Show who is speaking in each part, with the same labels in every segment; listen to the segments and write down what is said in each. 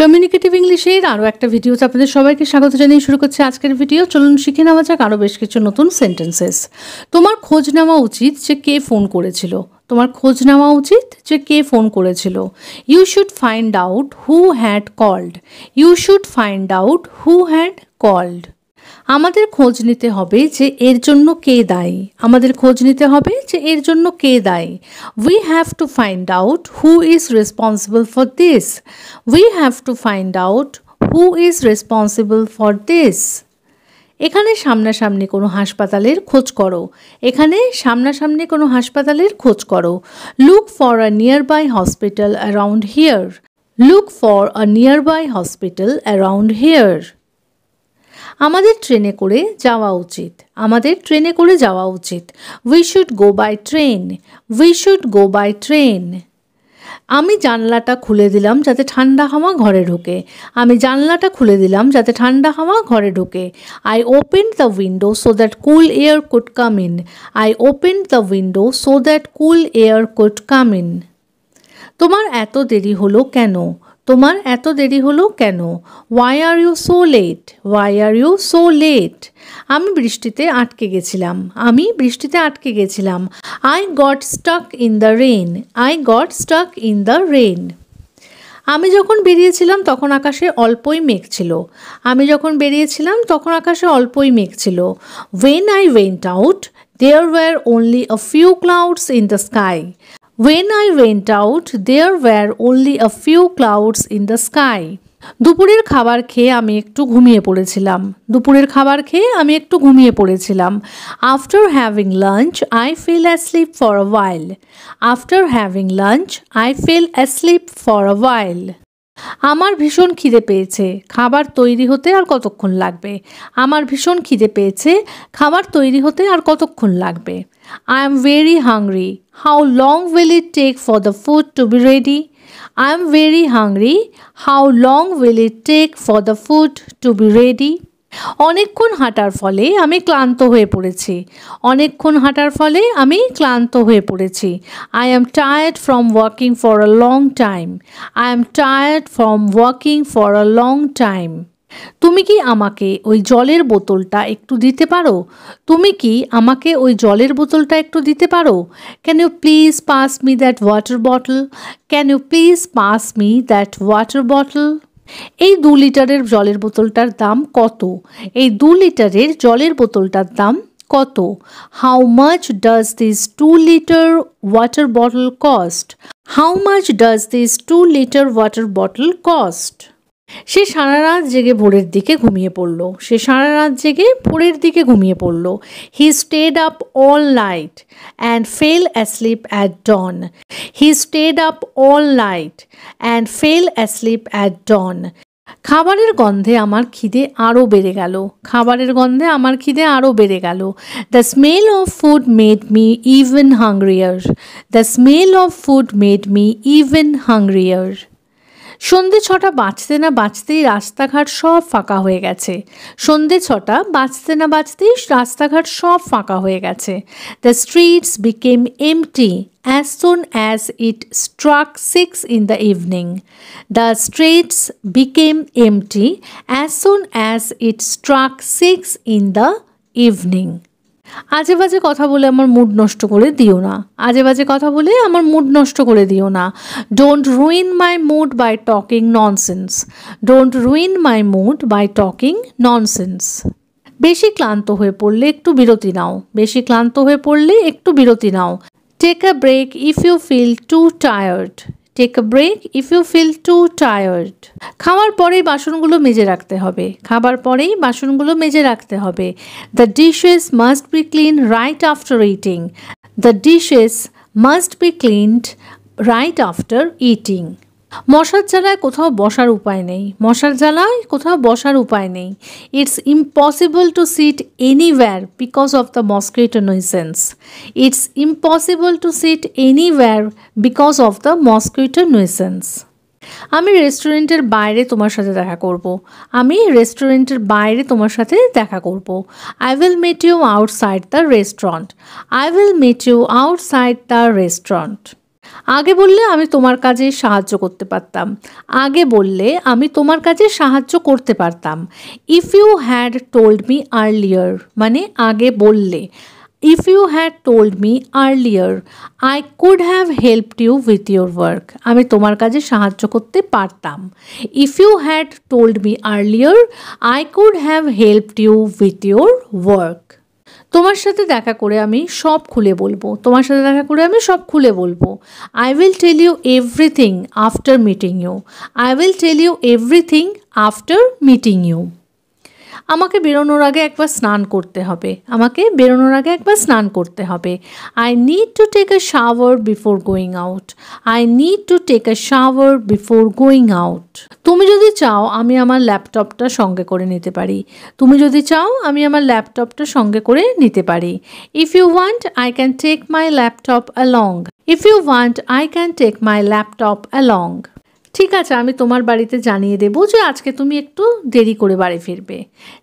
Speaker 1: Communicative ইংলিশের আরও একটা ভিডিওতে আপনাদের সবাইকে স্বাগত জানিয়ে শুরু করছে আজকের ভিডিও। চলুন শিখে নেওয়া যাক আরও বেশ কিছু নতুন সেন্টেন্সেস। তোমার খোঁজ নেওয়া উচিত যে কে ফোন করেছিল। তোমার খোঁজ নেওয়া উচিত যে কে ফোন করেছিল। You should find out who had called. You should find out who had called. আমাদের খোঁজ নিতে হবে যে এর জন্য কে দায়ী। আমাদের খোঁজ নিতে হবে যে এর জন্য কে দায়ী। We have to find out who is responsible for this. We have to find out who is responsible for this. এখানে সামনাসামনি কোনো হাসপাতালের খোঁজ করো। এখানে সামনাসামনি কোনো হাসপাতালের খোঁজ করো। Look for a nearby hospital around here. Look for a nearby hospital around here. আমাদের ট্রেনে করে যাওয়া উচিত। আমাদের ট্রেনে করে যাওয়া উচিত। We should go by train. We should go by train. আমি জানলাটা খুলে দিলাম যাতে ঠান্ডা হাওয়া ঘরে ঢোকে। আমি জানলাটা খুলে দিলাম যাতে ঠান্ডা হাওয়া ঘরে ঢোকে। I opened the window so that cool air could come in. I opened the window so that cool air could come in. তোমার এত দেরি হলো কেন? তোমার এত দেরি হলো কেন? Why are you so late? Why are you so late? আমি বৃষ্টিতে আটকে গেছিলাম। আমি বৃষ্টিতে আটকে গেছিলাম। I got stuck in the rain. I got stuck in the rain. আমি যখন বেরিয়েছিলাম তখন আকাশে অল্পই মেঘ ছিল। আমি যখন বেরিয়েছিলাম তখন আকাশে অল্পই মেঘ ছিল। When I went out, there were only a few clouds in the sky. When I went out, there were only a few clouds in the sky. দুপুরের খাবার খেয়ে আমি একটু ঘুমিয়ে পড়েছিলাম। দুপুরের খাবার খেয়ে আমি একটু ঘুমিয়ে পড়েছিলাম। After having lunch, I fell asleep for a while. After having lunch, I fell asleep for a while. আমার ভীষণ খিদে পেয়েছে। খাবার তৈরি হতে আর কতক্ষণ লাগবে? আমার ভীষণ খিদে পেয়েছে। খাবার তৈরি হতে আর কতক্ষণ লাগবে? I am very hungry. How long will it take for the food to be ready? I am very hungry. How long will it take for the food to be ready? অনেকক্ষণ হাঁটার ফলে আমি ক্লান্ত হয়ে পড়েছি। অনেকক্ষণ হাঁটার ফলে আমি ক্লান্ত হয়ে পড়েছি। I am tired from walking for a long time. I am tired from walking for a long time. তুমি কি আমাকে ওই জলের বোতলটা একটু দিতে পারো? তুমি কি আমাকে ওই জলের বোতলটা একটু দিতে পারো? Can you please pass me that water bottle? Can you please pass me that water bottle? এই 2 লিটারের জলের বোতলটার দাম কত? এই 2 লিটারের জলের বোতলটার দাম কত? How much does this 2 liter water bottle cost? How much does this 2 liter water bottle cost? সে সারা রাত জেগে ভোরের দিকে ঘুমিয়ে পড়ল। সে সারা রাত জেগে ভোরের দিকে ঘুমিয়ে পড়ল। He stayed up all night and fell asleep at dawn. He stayed up all night and fell asleep at dawn. খাবারের গন্ধে আমার খিদে আরও বেড়ে গেল। খাবারের গন্ধে আমার খিদে আরও বেড়ে গেল। The smell of food made me even hungrier. The smell of food made me even hungrier. সন্ধে 6টা বাজতে না বাজতেই রাস্তাঘাট সব ফাঁকা হয়ে গেছে। সন্ধে 6টা বাজতে না বাজতেই রাস্তাঘাট সব ফাঁকা হয়ে গেছে। The streets became empty as soon as it struck 6 in the evening. The streets became empty as soon as it struck 6 in the evening. আজে বাজে কথা বলে আমার মুড নষ্ট করে দিও না। আজে বাজে কথা বলে আমার মুড নষ্ট করে দিও না। Don't ruin my mood by talking nonsense. Don't ruin my mood by talking nonsense. বেশি ক্লান্ত হয়ে পড়লে একটু বিরতি নাও। বেশি ক্লান্ত হয়ে পড়লে একটু বিরতি নাও। Take a break if you feel too tired. Take a break if you feel too tired. খাওয়ার পরেই বাসনগুলো মেজে রাখতে হবে। খাবার পরেই বাসনগুলো মেজে রাখতে হবে। The dishes must be cleaned right after eating. The dishes must be cleaned right after eating. মশার জ্বালায় কোথাও বসার উপায় নেই। মশার জ্বালায় কোথাও বসার উপায় নেই। It's impossible to sit anywhere because of the mosquito nuisance. It's impossible to sit anywhere because of the mosquito nuisance. আমি রেস্টুরেন্টের বাইরে তোমার সাথে দেখা করব। আমি রেস্টুরেন্টের বাইরে তোমার সাথে দেখা করব। I will meet you outside the restaurant. I will meet you outside the restaurant. আগে বললে আমি তোমার কাজে সাহায্য করতে পারতাম। আগে বললে আমি তোমার কাজে সাহায্য করতে পারতাম। If you had told me earlier মানে আগে বললে। If you had told me earlier I could have helped you with your work আমি তোমার কাজে সাহায্য করতে পারতাম। If you had told me earlier I could have helped you with your work. তোমার সাথে দেখা করে আমি সব খুলে বলবো। তোমার সাথে দেখা করে আমি সব খুলে বলবো। I will tell you everything after meeting you. I will tell you everything after meeting you. আমাকে বেরোনোর আগে একবার স্নান করতে হবে। আমাকে বেরোনোর আগে একবার স্নান করতে হবে। I need to take a shower before going out. I need to take a shower before going out. তুমি যদি চাও আমি আমার ল্যাপটপটা সঙ্গে করে নিতে পারি। তুমি যদি চাও আমি আমার ল্যাপটপটা সঙ্গে করে নিতে পারি। If you want I can take my laptop along. If you want I can take my laptop along. ঠিক আছে, আমি তোমার বাড়িতে জানিয়ে দেবো যে আজকে তুমি একটু দেরি করে বাড়ি ফিরবে।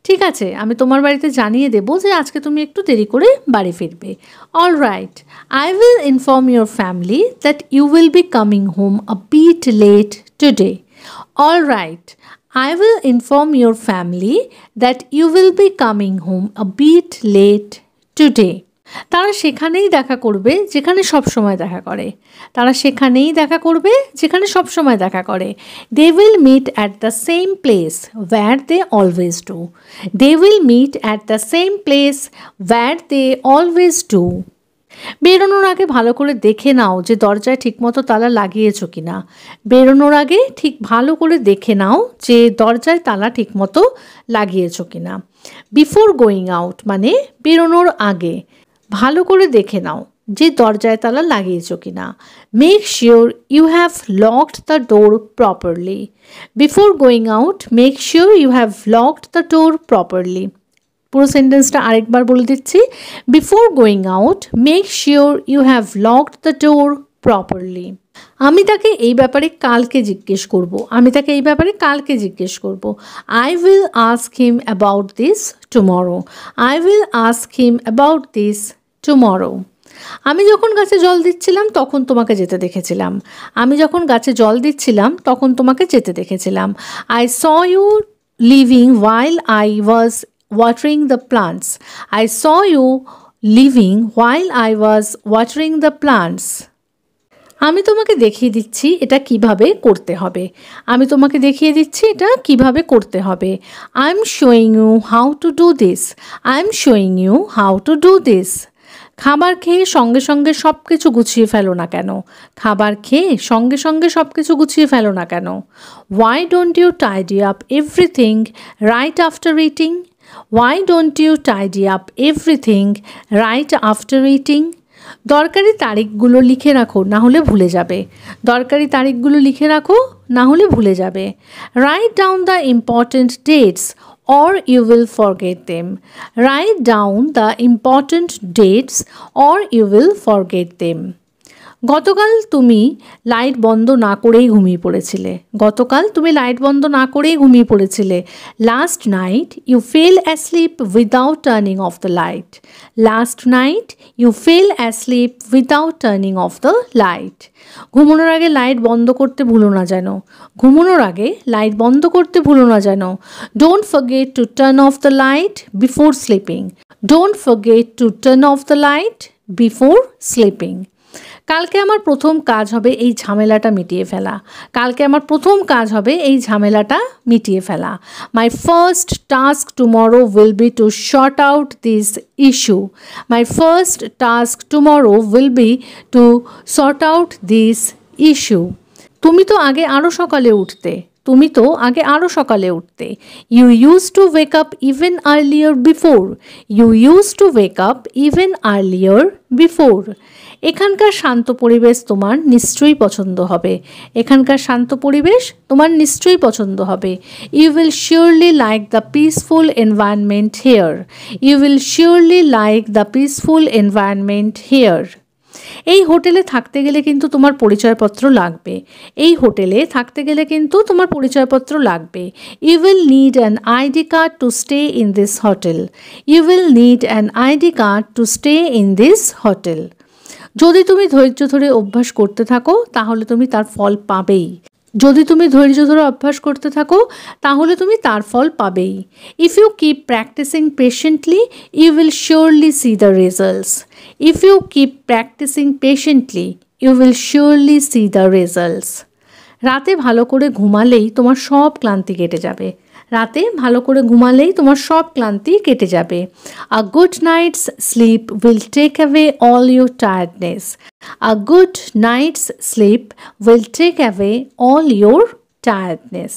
Speaker 1: ঠিক আছে, আমি তোমার বাড়িতে জানিয়ে দেবো যে আজকে তুমি একটু দেরি করে বাড়ি ফিরবে। All right, I will inform your family that you will be coming home a bit late today. All right, I will inform your family that you will be coming home a bit late today. তারা সেখানেই দেখা করবে যেখানে সব সময় দেখা করে। তারা সেখানেই দেখা করবে যেখানে সব সময় দেখা করে। They will meet at the same place where they always do. They will meet at the same place where they always do. বেরোনোর আগে ভালো করে দেখে নাও যে দরজায় ঠিকমতো তালা লাগিয়েছো কিনা। বেরোনোর আগে ঠিক ভালো করে দেখে নাও যে দরজায় তালা ঠিকমতো লাগিয়েছো কিনা। বিফোর গোয়িং আউট মানে বেরোনোর আগে ভালো করে দেখে নাও যে দরজায় তালা লাগিয়েছো কিনা। Make sure you have locked the door properly. Before going out make sure you have locked the door properly. পুরো সেন্টেন্সটা আরেকবার বলে দিচ্ছি। Before going out make sure you have locked the door properly. আমি তাকে এই ব্যাপারে কালকে জিজ্ঞেস করব। আমি তাকে এই ব্যাপারে কালকে জিজ্ঞেস করব। I will ask him about this tomorrow. I will ask him about this tomorrow. আমি যখন গাছে জল দিচ্ছিলাম তখন তোমাকে যেতে দেখেছিলাম। আমি যখন গাছে জল দিচ্ছিলাম তখন তোমাকে যেতে দেখেছিলাম। I saw you leaving while I was watering the plants. I saw you living while I was watering the plants. আমি তোমাকে দেখিয়ে দিচ্ছি এটা কিভাবে করতে হবে। আমি তোমাকে দেখিয়ে দিচ্ছি এটা কিভাবে করতে হবে। I am showing you how to do this. I am showing you how to do this. খাবার খেয়ে সঙ্গে সঙ্গে সব কিছু গুছিয়ে ফেলো না কেন। খাবার খেয়ে সঙ্গে সঙ্গে সব কিছু গুছিয়ে ফেলো না কেন। Why don't you tidy up everything right after eating? Why don't you tidy up everything right after eating? দরকারি তারিখগুলো লিখে রাখো, না হলে ভুলে যাবে। দরকারি তারিখগুলো লিখে রাখো, না হলে ভুলে যাবে। Write down the important dates or you will forget them. Write down the important dates or you will forget them. গতকাল তুমি লাইট বন্ধ না করেই ঘুমিয়ে পড়েছিলে। গতকাল তুমি লাইট বন্ধ না করেই ঘুমিয়ে পড়েছিলে। Last night you fell asleep without turning off the light. Last night you fell asleep without turning off the light. ঘুমানোর আগে লাইট বন্ধ করতে ভুলো না যেন। ঘুমানোর আগে লাইট বন্ধ করতে ভুলো না যেন। Don't forget to turn off the light before sleeping. Don't forget to turn off the light before sleeping. কালকে আমার প্রথম কাজ হবে এই ঝামেলাটা মিটিয়ে ফেলা। কালকে আমার প্রথম কাজ হবে এই ঝামেলাটা মিটিয়ে ফেলা। My first task tomorrow will be to sort out this issue. My first task tomorrow will be to sort out this issue. তুমি তো আগে আরও সকালে উঠতে। তুমি তো আগে আরও সকালে উঠতে। You use to wake up even earlier before. You use to wake up even earlier before. এখানকার শান্ত পরিবেশ তোমার নিশ্চয়ই পছন্দ হবে। এখানকার শান্ত পরিবেশ তোমার নিশ্চয়ই পছন্দ হবে। You will surely like the peaceful environment here. You will surely like the peaceful environment here. এই হোটেলে থাকতে গেলে কিন্তু তোমার পরিচয়পত্র লাগবে। এই হোটেলে থাকতে গেলে কিন্তু তোমার পরিচয়পত্র লাগবে। You will need an ID card to stay in this hotel. You will need an ID card to stay in this hotel. যদি তুমি ধৈর্য ধরে অভ্যাস করতে থাকো তাহলে তুমি তার ফল পাবেই। যদি তুমি ধৈর্য ধরে অভ্যাস করতে থাকো তাহলে তুমি তার ফল পাবেই। If you keep practising patiently you will surely see the results. If you keep practising patiently you will surely see the results. রাতে ভালো করে ঘুমালেই তোমার সব ক্লান্তি কেটে যাবে। রাতে ভালো করে ঘুমালেই তোমার সব ক্লান্তি কেটে যাবে। A good night's sleep will take away all your tiredness. A good night's sleep will take away all your tiredness.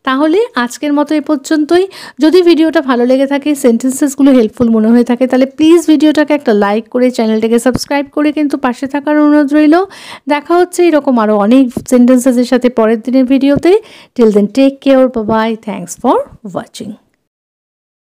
Speaker 1: তাহলে আজকের মতো এ পর্যন্তই। যদি ভিডিওটা ভালো লেগে থাকে, সেন্টেন্সেসগুলো হেল্পফুল মনে হয়ে থাকে, তাহলে প্লিজ ভিডিওটাকে একটা লাইক করে চ্যানেলটাকে সাবস্ক্রাইব করে কিন্তু পাশে থাকার অনুরোধ রইল। দেখা হচ্ছে এরকম আরও অনেক সেন্টেন্সেসের সাথে পরের দিনের ভিডিওতে। Till then take care, bye bye, thanks for watching.